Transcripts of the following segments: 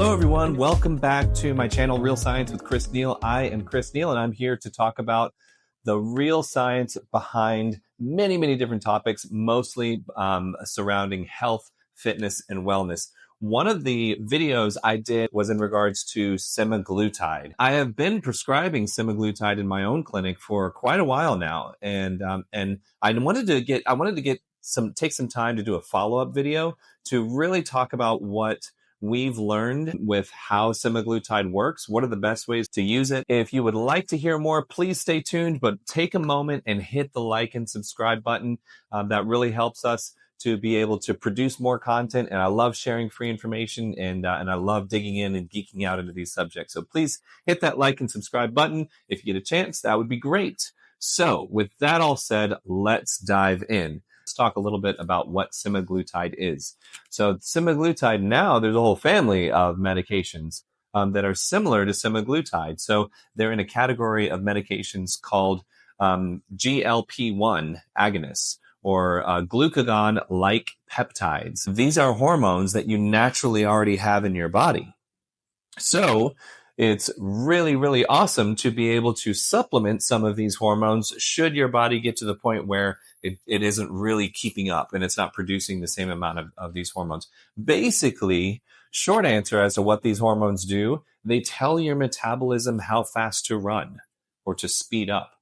Hello, everyone. Welcome back to my channel, Real Science with Chris Neal. I am Chris Neal, and I'm here to talk about the real science behind many, many different topics, mostly surrounding health, fitness, and wellness. One of the videos I did was in regards to semaglutide. I have been prescribing semaglutide in my own clinic for quite a while now, and I wanted to take some time to do a follow-up video to really talk about what we've learned with how semaglutide works. What are the best ways to use it? If you would like to hear more, please stay tuned, but take a moment and hit the like and subscribe button. That really helps us to be able to produce more content. And I love sharing free information, and I love digging in and geeking out into these subjects. So please hit that like and subscribe button. If you get a chance, that would be great. So with that all said, let's dive in. Let's talk a little bit about what semaglutide is. So semaglutide, now there's a whole family of medications that are similar to semaglutide. So they're in a category of medications called GLP-1 agonists, or glucagon-like peptides. These are hormones that you naturally already have in your body. So it's really, really awesome to be able to supplement some of these hormones should your body get to the point where it isn't really keeping up and it's not producing the same amount of these hormones. Basically, short answer as to what these hormones do, they tell your metabolism how fast to run or to speed up.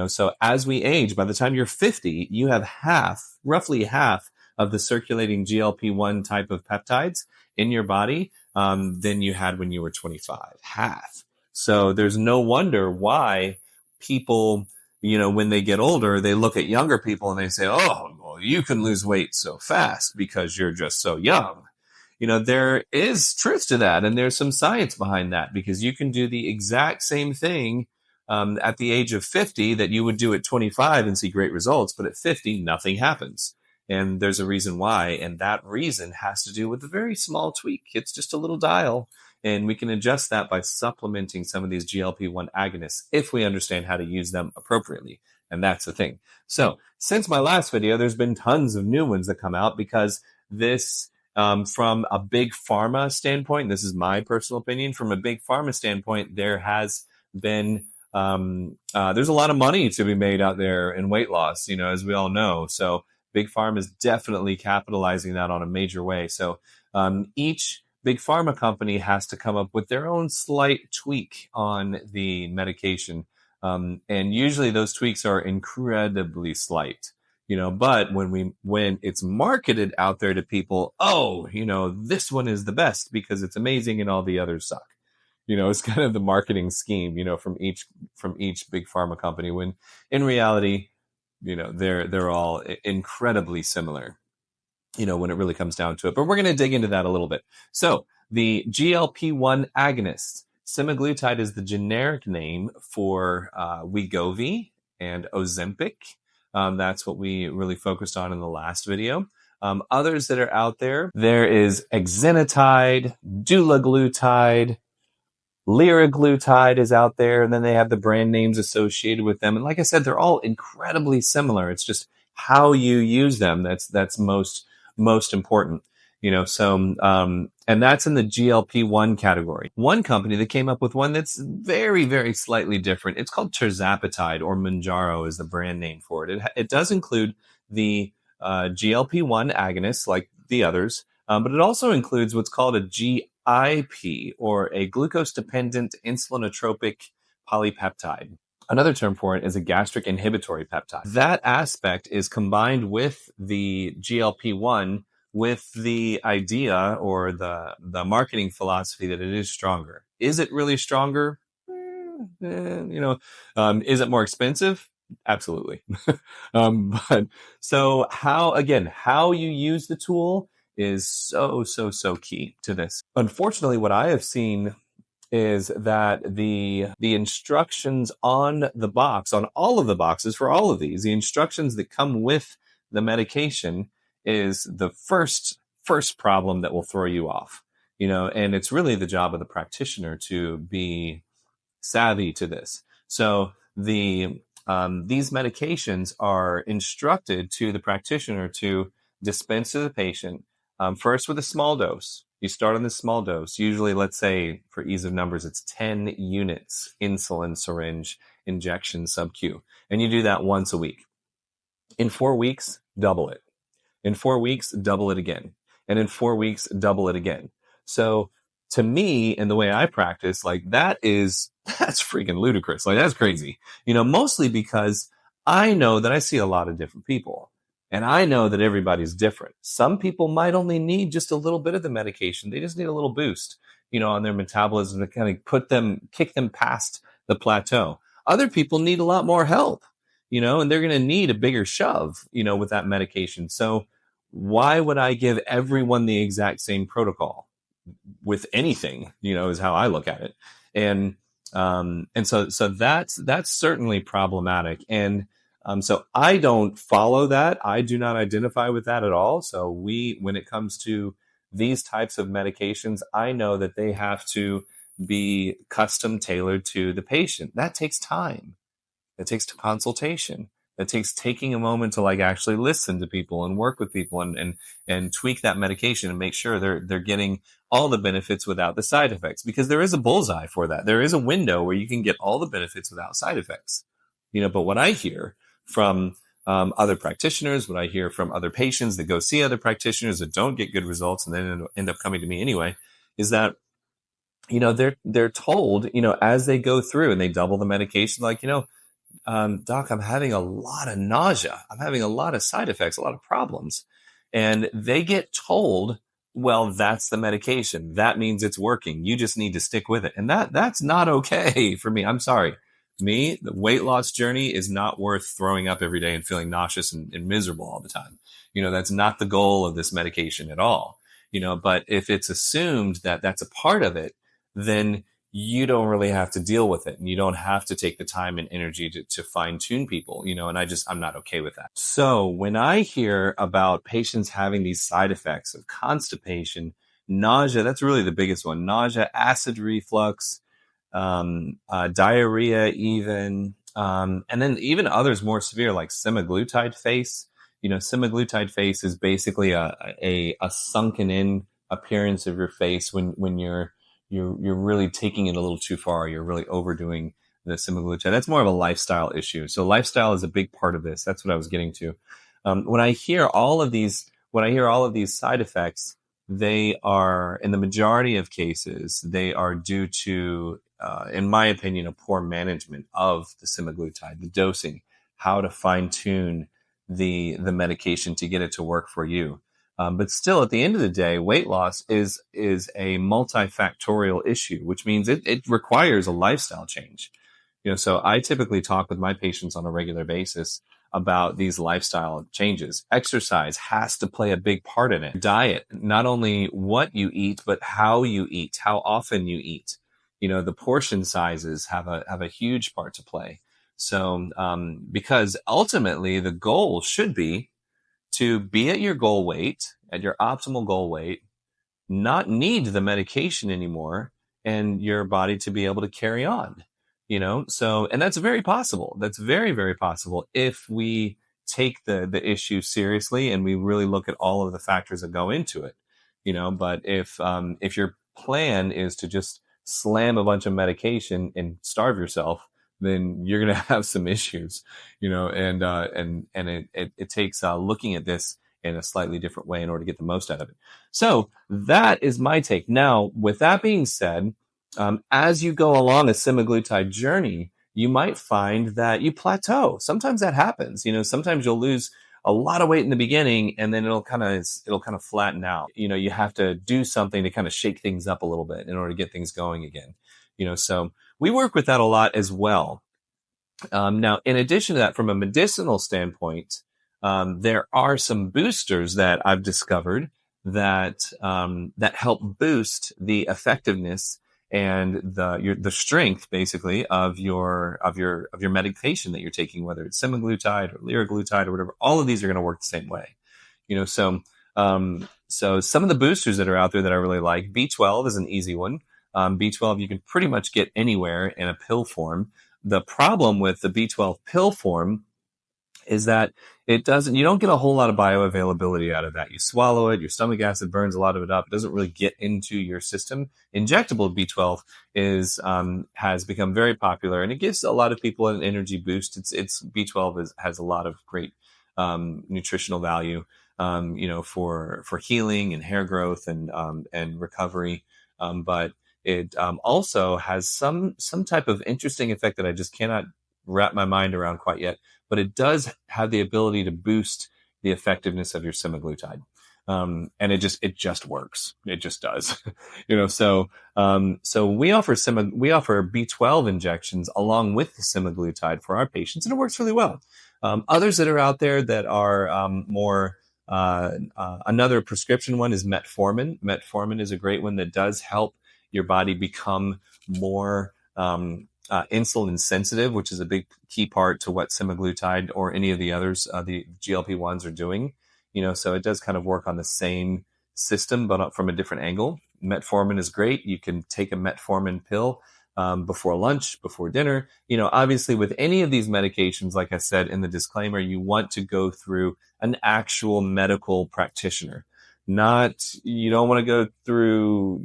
So as we age, by the time you're 50, you have roughly half of the circulating GLP-1 type of peptides in your body than you had when you were 25. Half. So there's no wonder why people, when they get older, they look at younger people and they say, oh, well, you can lose weight so fast because you're just so young. There is truth to that, and there's some science behind that, because you can do the exact same thing at the age of 50 that you would do at 25 and see great results, but at 50, nothing happens. And there's a reason why, and that reason has to do with a very small tweak. It's just a little dial, and we can adjust that by supplementing some of these GLP-1 agonists if we understand how to use them appropriately. And that's the thing. So since my last video, there's been tons of new ones that come out, because this, from a big pharma standpoint, this is my personal opinion, from a big pharma standpoint, there has been there's a lot of money to be made out there in weight loss, as we all know. So big pharma is definitely capitalizing that on a major way. So each big pharma company has to come up with their own slight tweak on the medication. And usually those tweaks are incredibly slight, but when it's marketed out there to people, this one is the best because it's amazing and all the others suck. It's kind of the marketing scheme, from each big pharma company, when in reality, they're all incredibly similar, when it really comes down to it. But we're going to dig into that a little bit. So the GLP-1 agonists, semaglutide is the generic name for Wegovy and Ozempic. That's what we really focused on in the last video. Others that are out there is exenatide, dulaglutide, liraglutide is out there, and then they have the brand names associated with them. And like I said, they're all incredibly similar. It's just how you use them that's most important. So and that's in the GLP-1 category. One company that came up with one that's very, very slightly different. It's called tirzepatide, or Mounjaro is the brand name for it. It does include the GLP-1 agonists like the others, but it also includes what's called a GIP, or a glucose-dependent insulinotropic polypeptide. Another term for it is a gastric inhibitory peptide. That aspect is combined with the GLP-1 with the idea or the marketing philosophy that it is stronger. Is it really stronger? Is it more expensive? Absolutely. But so how you use the tool is so key to this. Unfortunately, what I have seen is that the instructions on the box, on all of the boxes for all of these, the instructions that come with the medication is the first problem that will throw you off. And it's really the job of the practitioner to be savvy to this. So these medications are instructed to the practitioner to dispense to the patient first with a small dose. You start on this small dose. Usually, let's say for ease of numbers, it's 10 units insulin syringe injection sub-Q. And you do that once a week. In 4 weeks, double it. In 4 weeks, double it again. And in 4 weeks, double it again. So to me, and the way I practice, like that's freaking ludicrous. Like that's crazy. Mostly because I know that I see a lot of different people. And I know that everybody's different. Some people might only need just a little bit of the medication. They just need a little boost, on their metabolism to kind of kick them past the plateau. Other people need a lot more help, and they're going to need a bigger shove, with that medication. So why would I give everyone the exact same protocol with anything, is how I look at it. And so that's certainly problematic. And so I don't follow that. I do not identify with that at all. So when it comes to these types of medications, I know that they have to be custom tailored to the patient. That takes time. It takes consultation. It takes taking a moment to actually listen to people and work with people and tweak that medication and make sure they're getting all the benefits without the side effects, because there is a bullseye for that. There is a window where you can get all the benefits without side effects. But what I hear from other practitioners, what I hear from other patients that go see other practitioners that don't get good results and then end up coming to me anyway, is that they're told, as they go through and they double the medication, Doc, I'm having a lot of nausea. I'm having a lot of side effects, a lot of problems. And they get told, well, that's the medication. That means it's working. You just need to stick with it. And that's not okay for me. I'm sorry. The weight loss journey is not worth throwing up every day and feeling nauseous and miserable all the time. That's not the goal of this medication at all. But if it's assumed that that's a part of it, then you don't really have to deal with it, and you don't have to take the time and energy to fine tune people, and I'm not okay with that. So when I hear about patients having these side effects of constipation, nausea, that's really the biggest one. Nausea, acid reflux, diarrhea even, and then even others more severe like semaglutide face. Semaglutide face is basically a sunken in appearance of your face when you're really taking it a little too far. You're really overdoing the semaglutide. That's more of a lifestyle issue. So lifestyle is a big part of this. That's what I was getting to. When I hear all of these side effects, they are, in the majority of cases, they are due to, in my opinion, a poor management of the semaglutide, the dosing, how to fine tune the medication to get it to work for you. But still, at the end of the day, weight loss is a multifactorial issue, which means it requires a lifestyle change. So I typically talk with my patients on a regular basis about these lifestyle changes. Exercise has to play a big part in it. Diet, not only what you eat, but how you eat, how often you eat. The portion sizes have a huge part to play. So, because ultimately the goal should be to be at your goal weight, at your optimal goal weight, not need the medication anymore, and your body to be able to carry on, So, and that's very possible. That's very, very possible if we take the issue seriously and we really look at all of the factors that go into it, But if your plan is to just slam a bunch of medication and starve yourself, then you're going to have some issues, and it takes looking at this in a slightly different way in order to get the most out of it. So that is my take. Now, with that being said, as you go along a semaglutide journey, you might find that you plateau. Sometimes that happens. Sometimes you'll lose a lot of weight in the beginning, and then it'll kind of flatten out. You have to do something to kind of shake things up a little bit in order to get things going again. So we work with that a lot as well. Now, in addition to that, from a medicinal standpoint, there are some boosters that I've discovered that help boost the effectiveness and the strength, basically, of your medication that you're taking, whether it's semaglutide or liraglutide or whatever. All of these are going to work the same way. So some of the boosters that are out there that I really like, B12 is an easy one. B12 you can pretty much get anywhere in a pill form. The problem with the B12 pill form is that you don't get a whole lot of bioavailability out of that. You swallow it, your stomach acid burns a lot of it up. It doesn't really get into your system. Injectable B12 has become very popular, and it gives a lot of people an energy boost. It's B12 has a lot of great nutritional value, for healing and hair growth and recovery. But it also has some type of interesting effect that I just cannot wrap my mind around quite yet, but it does have the ability to boost the effectiveness of your semaglutide. And it just works. It just does. So we offer B12 injections along with the semaglutide for our patients, and it works really well. Others that are out there that are more another prescription one is metformin. Metformin is a great one that does help your body become more insulin sensitive, which is a big key part to what semaglutide or any of the others, the GLP-1s, are doing. So it does kind of work on the same system, but from a different angle. Metformin is great. You can take a metformin pill before lunch, before dinner. Obviously with any of these medications, like I said in the disclaimer, you want to go through an actual medical practitioner. You don't want to go through,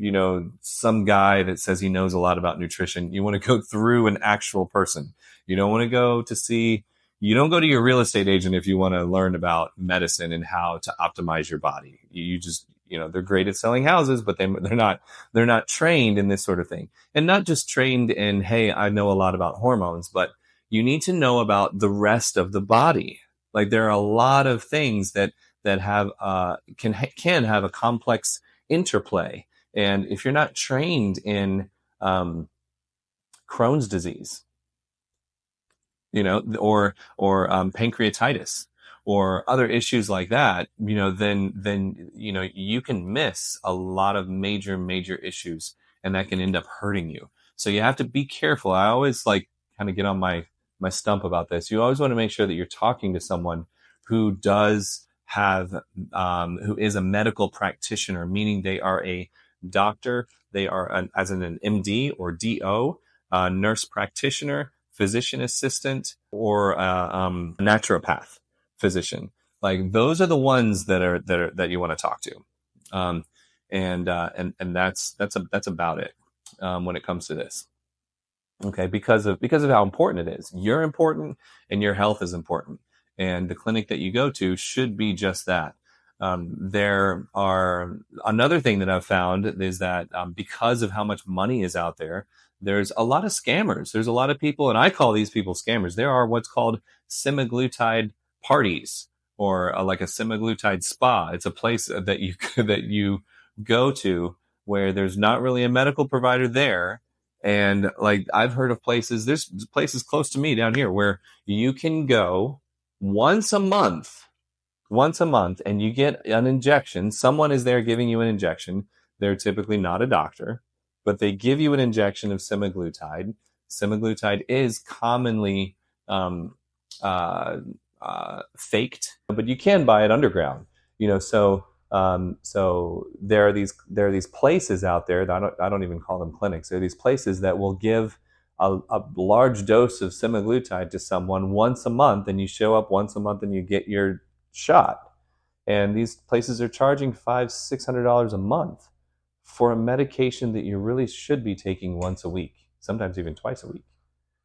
some guy that says he knows a lot about nutrition. You want to go through an actual person. You don't want to you don't go to your real estate agent if you want to learn about medicine and how to optimize your body. You just, they're great at selling houses, but they're not trained in this sort of thing. And not just trained in, hey, I know a lot about hormones, but you need to know about the rest of the body. Like there are a lot of things that have can have a complex interplay, and if you're not trained in Crohn's disease, or pancreatitis or other issues like that, then you can miss a lot of major issues, and that can end up hurting you. So you have to be careful. I always kind of get on my stump about this. You always want to make sure that you're talking to someone who does who is a medical practitioner, meaning they are a doctor, they are an MD or DO, nurse practitioner, physician assistant, or naturopath physician. Like those are the ones that you want to talk to, and that's about it when it comes to this. Okay, because of how important it is. You're important, and your health is important. And the clinic that you go to should be just that. Another thing that I've found is that because of how much money is out there, there's a lot of scammers. There's a lot of people, and I call these people scammers. There are what's called semaglutide parties, or like a semaglutide spa. It's a place that you go to where there's not really a medical provider there. And like I've heard of there's places close to me down here where you can go once a month, and you get an injection. Someone is there giving you an injection. They're typically not a doctor, but they give you an injection of semaglutide. Semaglutide is commonly faked, but you can buy it underground. So there are these places out there that I don't even call them clinics. There are these places that will give a large dose of semaglutide to someone once a month, and you show up once a month and you get your shot. And these places are charging $500-$600 a month for a medication that you really should be taking once a week, sometimes even twice a week.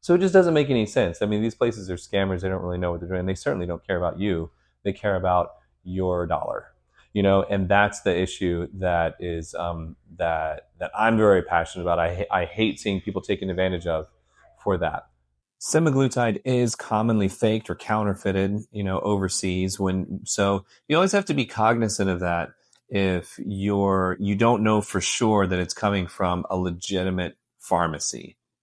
So it just doesn't make any sense. I mean, these places are scammers. They don't really know what they're doing. They certainly don't care about you. They care about your dollar. And that's the issue that is that I'm very passionate about. I hate seeing people taken advantage of for that. Semaglutide is commonly faked or counterfeited, overseas. So you always have to be cognizant of that. If you don't know for sure that it's coming from a legitimate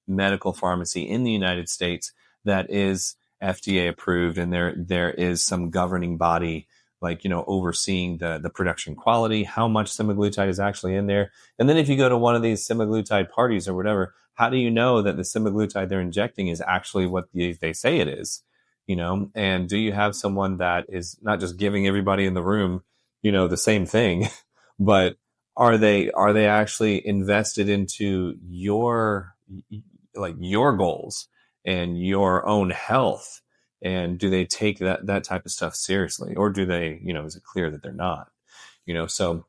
medical pharmacy in the United States that is FDA approved, and there is some governing body overseeing the production quality, how much semaglutide is actually in there. And then if you go to one of these semaglutide parties or whatever, how do you know that the semaglutide they're injecting is actually what they say it is? And do you have someone that is not just giving everybody in the room, the same thing, but are they actually invested into your goals and your own health And do they take that type of stuff seriously, or do they, is it clear that they're not? So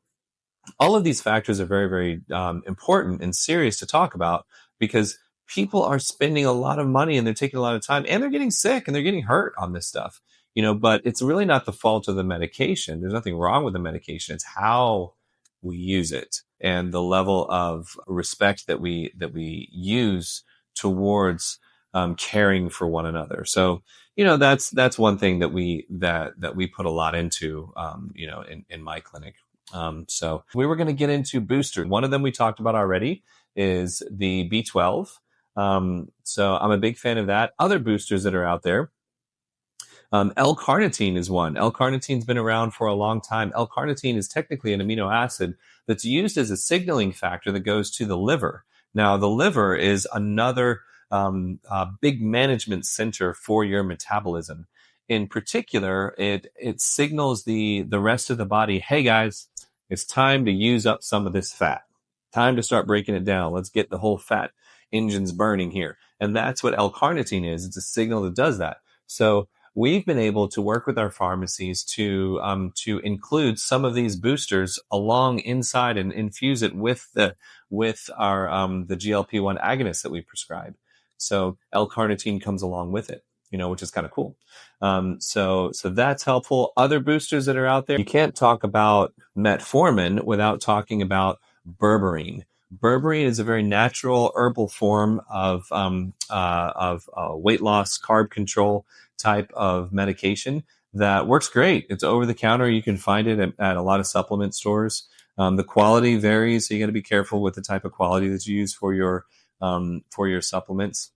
all of these factors are very, very important and serious to talk about, because people are spending a lot of money and they're taking a lot of time and they're getting sick and they're getting hurt on this stuff, but it's really not the fault of the medication. There's nothing wrong with the medication. It's how we use it and the level of respect that we use towards caring for one another. So, that's one thing that we put a lot into, in my clinic. So we were going to get into boosters. One of them we talked about already is the B12. So I'm a big fan of that. Other boosters that are out there, L-carnitine is one. L-carnitine's been around for a long time. L-carnitine is technically an amino acid that's used as a signaling factor that goes to the liver. Now, the liver is another big management center for your metabolism. In particular, it signals the rest of the body, hey guys, it's time to use up some of this fat. Time to start breaking it down. Let's get the whole fat engines burning here. And that's what L-carnitine is. It's a signal that does that. So we've been able to work with our pharmacies to include some of these boosters along inside and infuse it with our the GLP-1 agonist that we prescribe. So L-carnitine comes along with it, which is kind of cool. So that's helpful. Other boosters that are out there, you can't talk about metformin without talking about berberine. Berberine is a very natural herbal form of weight loss, carb control type of medication that works great. It's over the counter. You can find it at a lot of supplement stores. The quality varies, so you got to be careful with the type of quality that you use for your supplements.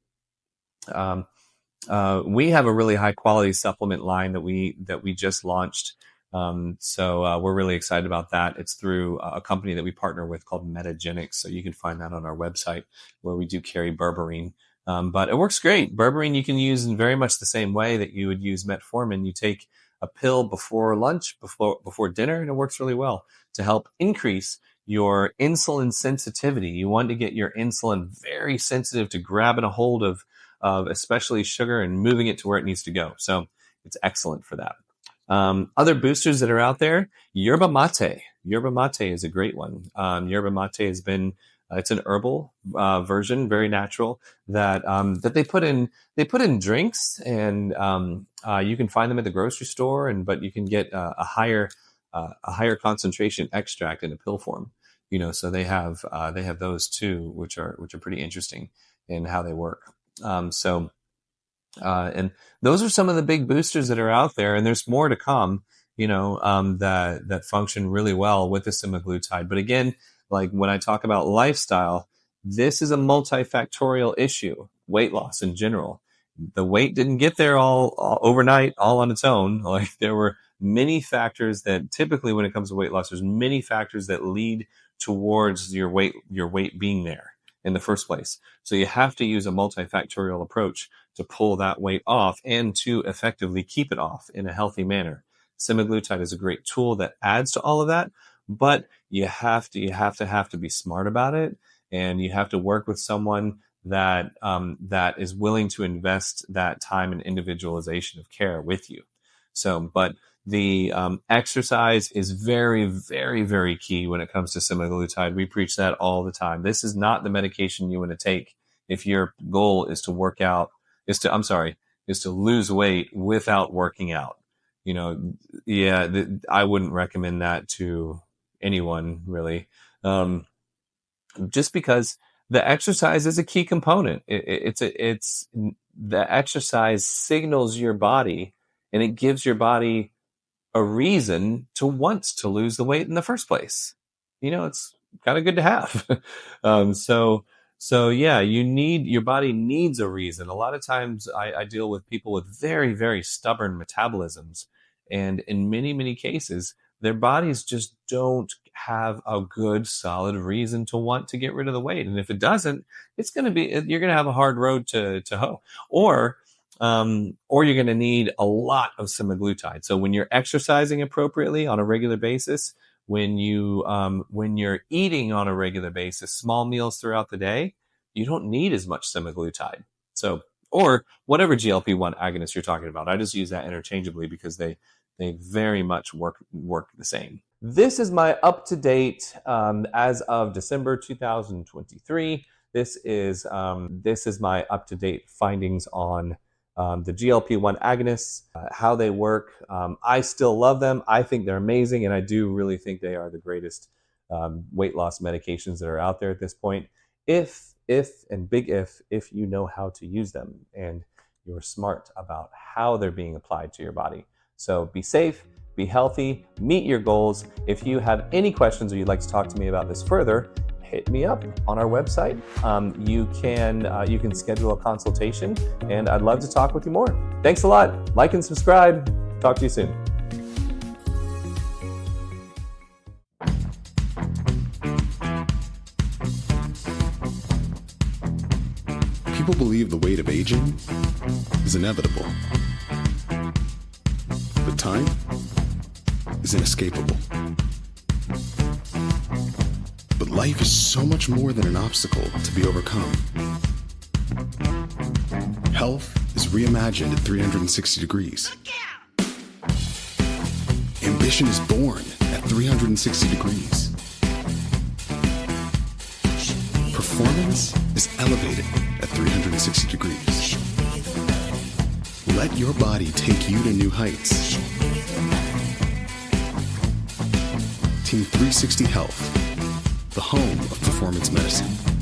We have a really high quality supplement line that we just launched. So we're really excited about that. It's through a company that we partner with called Metagenics. So you can find that on our website, where we do carry berberine. But it works great. Berberine you can use in very much the same way that you would use metformin. You take a pill before lunch, before dinner, and it works really well to help increase your insulin sensitivity. You want to get your insulin very sensitive to grabbing a hold of especially sugar and moving it to where it needs to go. So it's excellent for that. Other boosters that are out there, yerba mate. Yerba mate is a great one. Yerba mate has been, it's an herbal version, very natural, that they put in drinks, and you can find them at the grocery store, but you can get a higher concentration extract in a pill form. So they have those too, which are pretty interesting in how they work. And those are some of the big boosters that are out there, and there's more to come, that function really well with the semaglutide. But again, like when I talk about lifestyle, this is a multifactorial issue, weight loss in general. The weight didn't get there all overnight, all on its own. Like there were many factors that typically when it comes to weight loss, there's many factors that lead towards your weight being there in the first place. So you have to use a multifactorial approach to pull that weight off and to effectively keep it off in a healthy manner. Semaglutide is a great tool that adds to all of that, but you have to be smart about it, and you have to work with someone that is willing to invest that time and individualization of care with you. So, but the exercise is very, very, very key when it comes to semaglutide. We preach that all the time. This is not the medication you want to take if your goal is to lose weight without working out. I wouldn't recommend that to anyone really. Just because the exercise is a key component. It's the exercise signals your body, and it gives your body a reason to want to lose the weight in the first place. It's kind of good to have. So yeah, your body needs a reason. A lot of times I deal with people with very, very stubborn metabolisms, and in many, many cases, their bodies just don't have a good, solid reason to want to get rid of the weight. And if it doesn't, you're going to have a hard road to hoe. Or you're going to need a lot of semaglutide. So when you're exercising appropriately on a regular basis, when you're eating on a regular basis, small meals throughout the day, you don't need as much semaglutide. So or whatever GLP-1 agonist you're talking about. I just use that interchangeably because they very much work the same. This is my up-to-date as of December 2023. This is my up-to-date findings on the GLP-1 agonists, how they work. I still love them. I think they're amazing, and I do really think they are the greatest weight loss medications that are out there at this point. If you know how to use them and you're smart about how they're being applied to your body. So be safe, be healthy, meet your goals. If you have any questions or you'd like to talk to me about this further, hit me up on our website. You can schedule a consultation, and I'd love to talk with you more. Thanks a lot. Like and subscribe. Talk to you soon. People believe the weight of aging is inevitable. But time is inescapable. But life is so much more than an obstacle to be overcome. Health is reimagined at 360 degrees. Ambition is born at 360 degrees. Performance is elevated at 360 degrees. Let your body take you to new heights. Team 360 Health, the home of performance medicine.